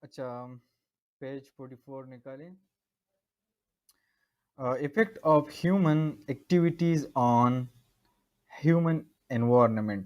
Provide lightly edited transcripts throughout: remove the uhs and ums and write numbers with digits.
अच्छा, पेज 44 निकालें। Effect of human activities on human environment.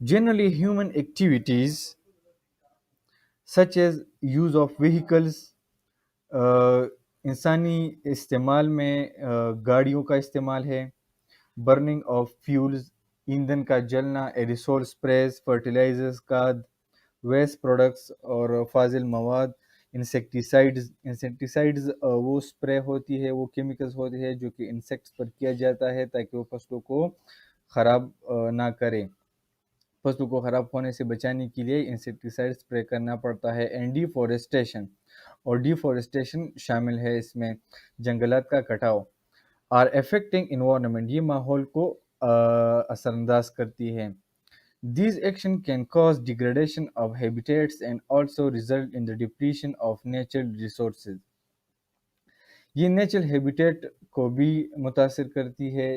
Generally, human activities such as use of vehicles, इंसानी इस्तेमाल में गाड़ियों का इस्तेमाल है, बर्निंग ऑफ फ्यूल्स, ईंधन का जलना, एरिसोल स्प्रेज, फर्टिलाइजर्स का वेस्ट प्रोडक्ट्स और फाजिल मवाद, इंसेक्टिसाइड्स वो स्प्रे होती है, वो केमिकल्स होती है जो कि इंसेक्ट्स पर किया जाता है ताकि वो फसलों को ख़राब ना करे. फसलों को ख़राब होने से बचाने के लिए इंसेक्टिसाइड स्प्रे करना पड़ता है. एंड डिफॉरेस्टेशन, और डिफॉरेस्टेशन शामिल है इसमें जंगलात का कटाव. आर अफेक्टिंग इन्वायरमेंट, ये माहौल को असरअंदाज करती है. These actions can cause degradation of habitats and also result in the depletion of natural resources. ये नेचुरल हैबिटेट को भी मुतासिर करती है,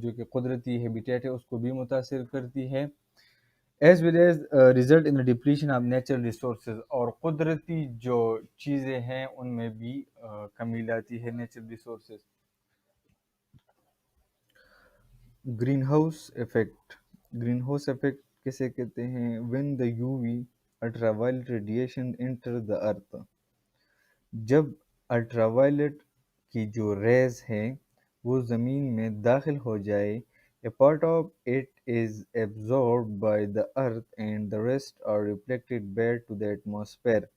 जो कि कुदरती हैबिटेट है उसको भी मुतासिर करती है. As well as result in the depletion of natural resources, और कुदरती जो चीज़ें हैं उनमें भी कमी लाती है natural resources. Green house effect. Green house effect किसे कहते हैं? When the UV ultraviolet radiation enter the earth, जब अल्ट्रावायलेट की जो रेज हैं वो ज़मीन में दाखिल हो जाए, a part of it is absorbed by the earth and the rest are reflected back to the atmosphere.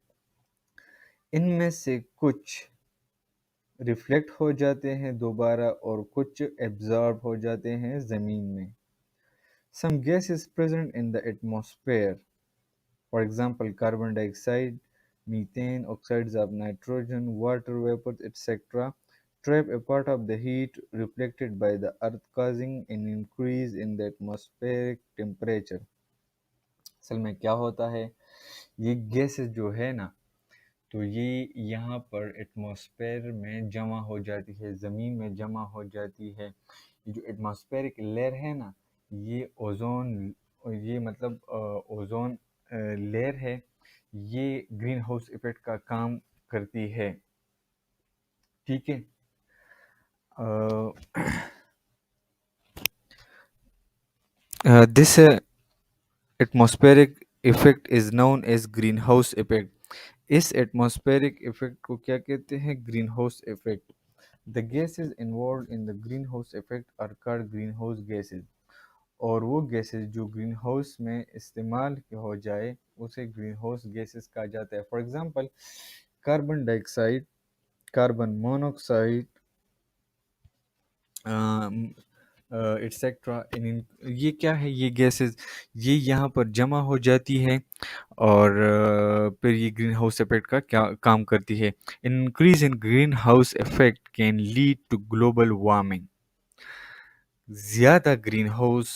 इनमें से कुछ रिफ्लेक्ट हो जाते हैं दोबारा और कुछ एब्जॉर्ब हो जाते हैं ज़मीन में. Some gases present in the atmosphere, for example carbon dioxide, methane, oxides of nitrogen, water vapors, etc., trap a part of the heat reflected by the earth, causing an increase in the atmospheric temperature. असल में क्या होता है, ये gases जो है ना, तो ये यहाँ पर एटमॉस्फेयर में जमा हो जाती है, ज़मीन में जमा हो जाती है. ये जो एटमॉस्फेरिक लेयर है ना, ये ओजोन, ये मतलब ओजोन लेयर है, ये ग्रीन हाउस इफेक्ट का काम करती है. ठीक है. This atmospheric effect is known as greenhouse effect. इस एटमॉस्फेरिक इफेक्ट को क्या कहते हैं? Greenhouse effect. The gases involve in the greenhouse effect are called greenhouse gases, और वो गैसेस जो ग्रीन हाउस में इस्तेमाल हो जाए उसे ग्रीन हाउस गैसेस कहा जाता है. For example carbon dioxide, carbon monoxide, etcetera. ये क्या है? ये गैसेस ये यहाँ पर जमा हो जाती है और फिर ये ग्रीन हाउस इफेक्ट का क्या काम करती है. Increase in greenhouse effect can lead to global warming. ज़्यादा ग्रीन हाउस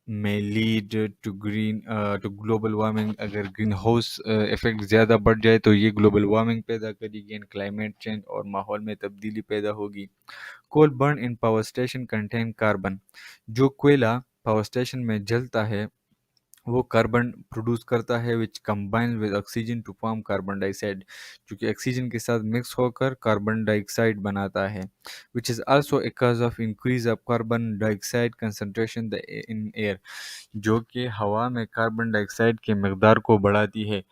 में लीड टू ग्लोबल वार्मिंग. अगर ग्रीन हाउस इफेक्ट ज़्यादा बढ़ जाए तो ये ग्लोबल वार्मिंग पैदा करेगी एंड क्लाइमेट चेंज, और माहौल में तब्दीली पैदा होगी. कोल बर्न इन पावर स्टेशन कंटेन कार्बन. जो कोयला पावर स्टेशन में जलता है वो कार्बन प्रोड्यूस करता है, which combine with oxygen to form carbon dioxide, जो कि ऑक्सीजन के साथ मिक्स होकर कार्बन डाइऑक्साइड बनाता है. Which is also a cause of increase of carbon dioxide concentration in air, जो कि हवा में कार्बन डाइऑक्साइड की मकदार को बढ़ाती है.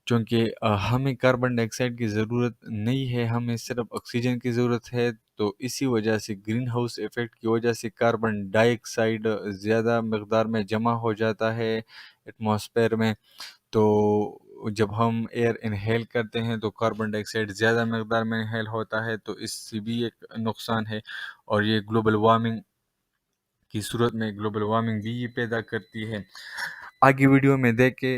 क्योंकि हमें कार्बन डाइऑक्साइड की ज़रूरत नहीं है, हमें सिर्फ ऑक्सीजन की ज़रूरत है, तो इसी वजह से ग्रीन हाउस इफ़ेक्ट की वजह से कार्बन डाइऑक्साइड ज़्यादा मकदार में जमा हो जाता है एटमॉस्फेयर में. तो जब हम एयर इनहेल करते हैं तो कार्बन डाइऑक्साइड ज़्यादा मकदार में इनहेल होता है, तो इससे भी एक नुकसान है. और ये ग्लोबल वार्मिंग की सूरत में ग्लोबल वार्मिंग भी ये पैदा करती है. आगे वीडियो में देख के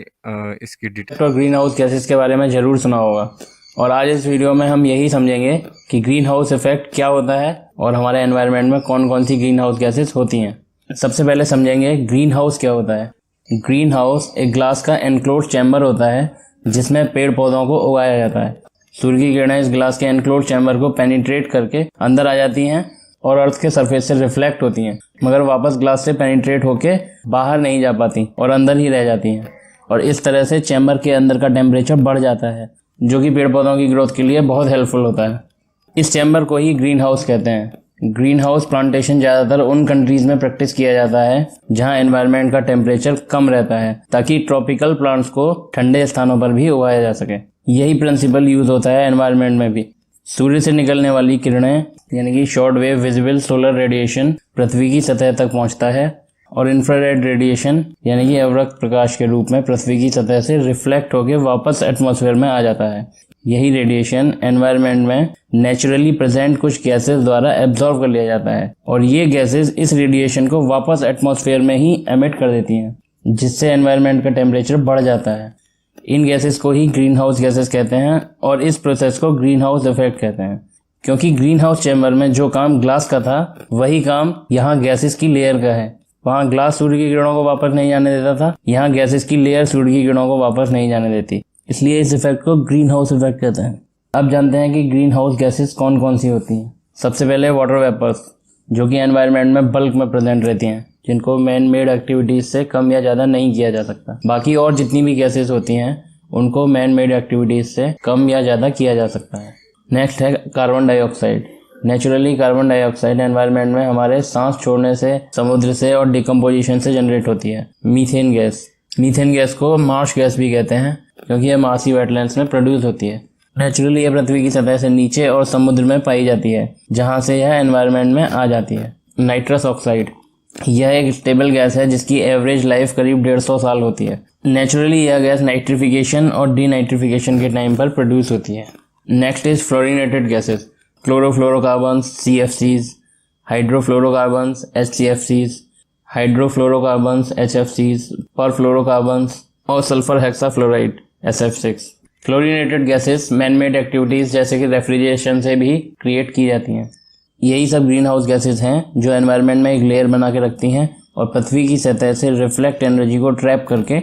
इसकी डिटेल. तो ग्रीन हाउस गैसेस के बारे में ज़रूर सुना होगा, और आज इस वीडियो में हम यही समझेंगे कि ग्रीन हाउस इफेक्ट क्या होता है और हमारे एनवायरनमेंट में कौन कौन सी ग्रीन हाउस गैसेस होती हैं. सबसे पहले समझेंगे ग्रीन हाउस क्या होता है. ग्रीन हाउस एक ग्लास का एनक्लोज चैम्बर होता है जिसमें पेड़ पौधों को उगाया जाता है. सूर्य की किरणें इस ग्लास के एनक्लोज चैम्बर को पेनिट्रेट करके अंदर आ जाती हैं और अर्थ के सरफेस से रिफ्लेक्ट होती हैं, मगर वापस ग्लास से पेनिट्रेट होके बाहर नहीं जा पाती और अंदर ही रह जाती हैं। और इस तरह से चैम्बर के अंदर का टेम्परेचर बढ़ जाता है, जो कि पेड़ पौधों की ग्रोथ के लिए बहुत हेल्पफुल होता है। इस चैम्बर को ही ग्रीन हाउस कहते हैं। ग्रीन हाउस प्लांटेशन ज़्यादातर उन कंट्रीज में प्रैक्टिस किया जाता है जहां एनवायरनमेंट का टेम्परेचर कम रहता है, ताकि ट्रॉपिकल प्लांट्स को ठंडे स्थानों पर भी उगाया जा सके। यही प्रिंसिपल यूज होता है एनवायरनमेंट में भी। सूर्य से निकलने वाली किरणें यानी कि short wave visible solar radiation पृथ्वी की सतह तक पहुंचता है, और इंफ्रारेड रेडिएशन यानी कि अवरक्त प्रकाश के रूप में पृथ्वी की सतह से रिफ्लेक्ट होकर वापस एटमॉस्फेयर में आ जाता है। यही रेडिएशन एनवायरनमेंट में नेचुरली प्रेजेंट कुछ गैसेस द्वारा एब्जॉर्ब कर लिया जाता है, और ये गैसेस इस रेडिएशन को वापस एटमॉस्फेयर में ही एमिट कर देती हैं, जिससे एनवायरनमेंट का टेम्परेचर बढ़ जाता है। इन गैसेस को ही ग्रीन हाउस गैसेस कहते हैं, और इस प्रोसेस को ग्रीन हाउस इफेक्ट कहते हैं। क्योंकि ग्रीन हाउस चैम्बर में जो काम ग्लास का था, वही काम यहाँ गैसेस की लेयर का है। वहाँ ग्लास सूर्य की किरणों को वापस नहीं जाने देता था, यहाँ गैसेस की लेयर सूर्य की किरणों को वापस नहीं जाने देती, इसलिए इस इफेक्ट को ग्रीन हाउस इफेक्ट कहते हैं। अब जानते हैं कि ग्रीन हाउस गैसेस कौन कौन सी होती हैं। सबसे पहले वाटर वेपर्स, जो कि एनवायरनमेंट में बल्क में प्रेजेंट रहती हैं, जिनको मैन मेड एक्टिविटीज से कम या ज़्यादा नहीं किया जा सकता। बाकी और जितनी भी गैसेस होती हैं उनको मैन मेड एक्टिविटीज से कम या ज़्यादा किया जा सकता है। नेक्स्ट है carbon dioxide. Naturally carbon dioxide environment में हमारे सांस छोड़ने से, समुद्र से और डिकम्पोजिशन से जनरेट होती है। मीथेन गैस, मीथेन गैस को मार्श गैस भी कहते हैं, क्योंकि यह मार्सी वेटलैंड्स में प्रोड्यूस होती है। नेचुरली यह पृथ्वी की सतह से नीचे और समुद्र में पाई जाती है, जहां से यह एनवायरनमेंट में आ जाती है। नाइट्रस ऑक्साइड, यह एक स्टेबल गैस है जिसकी एवरेज लाइफ करीब 150 साल होती है। नेचुरली यह गैस नाइट्रिफिकेशन और डीनाइट्रिफिकेशन के टाइम पर प्रोड्यूस होती है। Next is fluorinated gases, chlorofluorocarbons CFCs, हाइड्रोफ्लोरोकार्बन्स HCFCs, हाइड्रोफ्लोरोकार्बन्स HFCs, परफ्लोरोकार्बन्स और sulphur hexafluoride SF6। Fluorinated gases manmade activities जैसे कि रेफ्रिजरेशन से भी क्रिएट की जाती हैं। यही सब ग्रीन हाउस गैसेस हैं जो एनवायरनमेंट में एक लेयर बना के रखती हैं और पृथ्वी की सतह से रिफ्लेक्ट एनर्जी को ट्रैप करके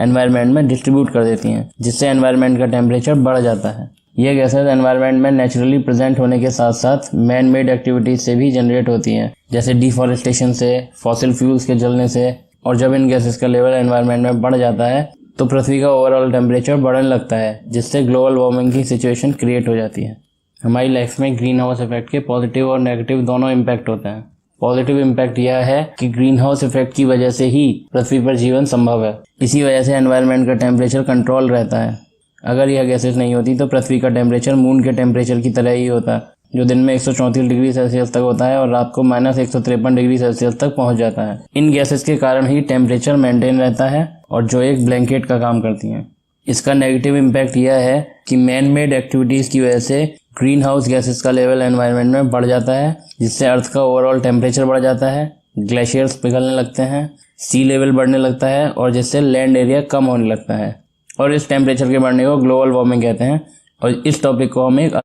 एनवायरनमेंट में डिस्ट्रीब्यूट कर देती हैं, जिससे एनवायरनमेंट का टेम्परेचर बढ़ जाता है। ये गैसेस एनवायरनमेंट में नेचुरली प्रेजेंट होने के साथ साथ मैन मेड एक्टिविटीज से भी जनरेट होती हैं, जैसे डिफॉरेस्टेशन से, फॉसिल फ्यूल्स के जलने से। और जब इन गैसेस का लेवल एनवायरनमेंट में बढ़ जाता है तो पृथ्वी का ओवरऑल टेम्परेचर बढ़ने लगता है, जिससे ग्लोबल वार्मिंग की सिचुएशन क्रिएट हो जाती है। हमारी लाइफ में ग्रीन हाउस इफेक्ट के पॉजिटिव और नेगेटिव दोनों इम्पैक्ट होते हैं। पॉजिटिव इम्पैक्ट यह है कि ग्रीन हाउस इफेक्ट की वजह से ही पृथ्वी पर जीवन संभव है। इसी वजह से एनवायरनमेंट का टेम्परेचर कंट्रोल रहता है। अगर यह गैसेस नहीं होती तो पृथ्वी का टेम्परेचर मून के टेम्परेचर की तरह ही होता, जो दिन में 134 डिग्री सेल्सियस तक होता है और रात को -153 डिग्री सेल्सियस तक पहुंच जाता है। इन गैसेस के कारण ही टेम्परेचर मेंटेन रहता है और जो एक ब्लैंकेट का काम करती हैं। इसका नेगेटिव इम्पैक्ट यह है कि मैन मेड एक्टिविटीज की वजह से ग्रीन हाउस गैसेस का लेवल एनवायरनमेंट में बढ़ जाता है, जिससे अर्थ का ओवरऑल टेम्परेचर बढ़ जाता है, ग्लेशियर्स पिघलने लगते हैं, सी लेवल बढ़ने लगता है और जिससे लैंड एरिया कम होने लगता है। और इस टेम्परेचर के बढ़ने को ग्लोबल वार्मिंग कहते हैं, और इस टॉपिक को हम एक